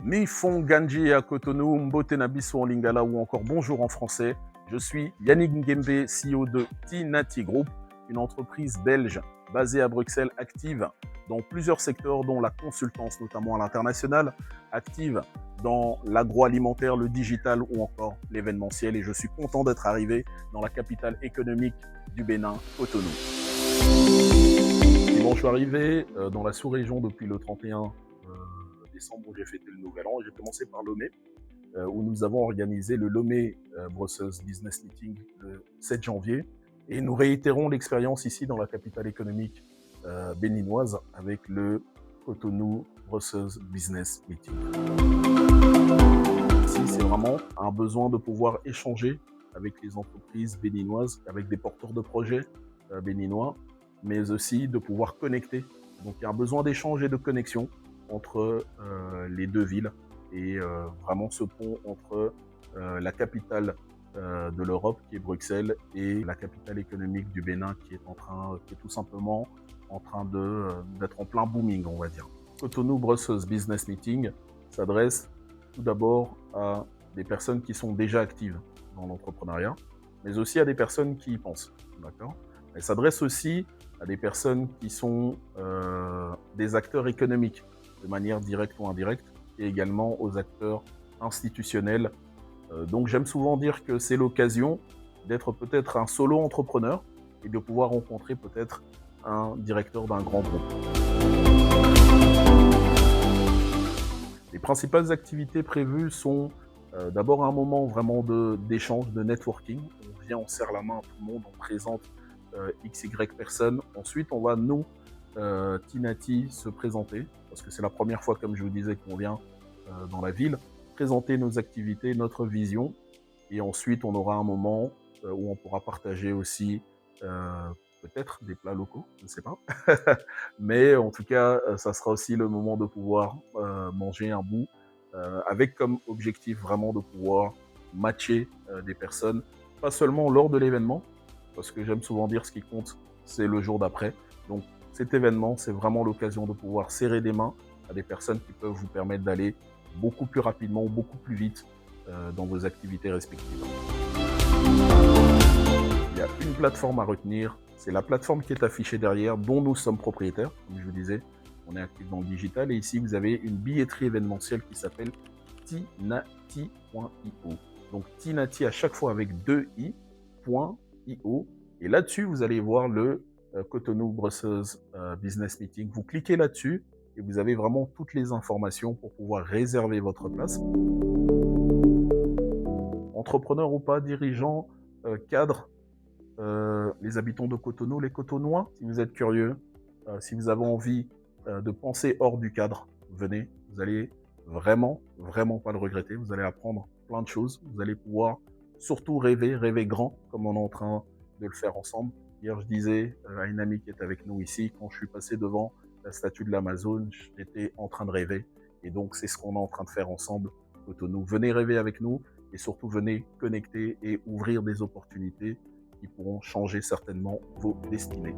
Ganji à Cotonou, Mbote Nabiso en Lingala ou encore bonjour en français. Je suis Yannick Ngembe, CEO de Tinati Group, une entreprise belge basée à Bruxelles, active dans plusieurs secteurs, dont la consultance, notamment à l'international, active dans l'agroalimentaire, le digital ou encore l'événementiel. Et je suis content d'être arrivé dans la capitale économique du Bénin, Cotonou. Bon, je suis arrivé dans la sous-région depuis le 31 décembre où j'ai fêté le Nouvel An. J'ai commencé par Lomé, où nous avons organisé le Lomé Brussels Business Meeting le 7 janvier. Et nous réitérons l'expérience ici dans la capitale économique béninoise avec le Cotonou Brussels Business Meeting. Ici, c'est vraiment un besoin de pouvoir échanger avec les entreprises béninoises, avec des porteurs de projets béninois, mais aussi de pouvoir connecter. Donc il y a un besoin d'échange et de connexion entre les deux villes et vraiment ce pont entre la capitale de l'Europe qui est Bruxelles et la capitale économique du Bénin qui est tout simplement en train d'être en plein booming, on va dire. Cotonou Brussels Business Meeting s'adresse tout d'abord à des personnes qui sont déjà actives dans l'entrepreneuriat, mais aussi à des personnes qui y pensent, d'accord ? Elle s'adresse aussi à des personnes qui sont des acteurs économiques, de manière directe ou indirecte, et également aux acteurs institutionnels. Donc j'aime souvent dire que c'est l'occasion d'être peut-être un solo entrepreneur et de pouvoir rencontrer peut-être un directeur d'un grand groupe. Les principales activités prévues sont d'abord un moment vraiment d'échange, de networking. On vient, on serre la main à tout le monde, on présente XY personnes. Ensuite, on va, nous, Tinati, se présenter, parce que c'est la première fois, comme je vous disais, qu'on vient dans la ville, présenter nos activités, notre vision. Et ensuite, on aura un moment où on pourra partager aussi peut-être des plats locaux, je ne sais pas. Mais en tout cas, ça sera aussi le moment de pouvoir manger un bout, avec comme objectif vraiment de pouvoir matcher des personnes, pas seulement lors de l'événement, parce que j'aime souvent dire ce qui compte, c'est le jour d'après. Donc cet événement, c'est vraiment l'occasion de pouvoir serrer des mains à des personnes qui peuvent vous permettre d'aller beaucoup plus rapidement ou beaucoup plus vite dans vos activités respectives. Il y a une plateforme à retenir, c'est la plateforme qui est affichée derrière, dont nous sommes propriétaires. Comme je vous disais, on est actif dans le digital et ici vous avez une billetterie événementielle qui s'appelle tinati.io. Donc Tinati à chaque fois avec 2 i.io. Et là-dessus, vous allez voir le Cotonou Brussels Business Meeting. Vous cliquez là-dessus et vous avez vraiment toutes les informations pour pouvoir réserver votre place. Entrepreneur ou pas, dirigeant, cadre, les habitants de Cotonou, les Cotonois, si vous êtes curieux, si vous avez envie de penser hors du cadre, venez, vous allez vraiment pas le regretter, vous allez apprendre plein de choses, vous allez pouvoir surtout rêver grand, comme on est en train de le faire ensemble. Hier, je disais à une amie qui est avec nous ici, quand je suis passé devant la statue de l'Amazone, j'étais en train de rêver, et donc c'est ce qu'on est en train de faire ensemble, Cotonou. Venez rêver avec nous, et surtout venez connecter et ouvrir des opportunités qui pourront changer certainement vos destinées.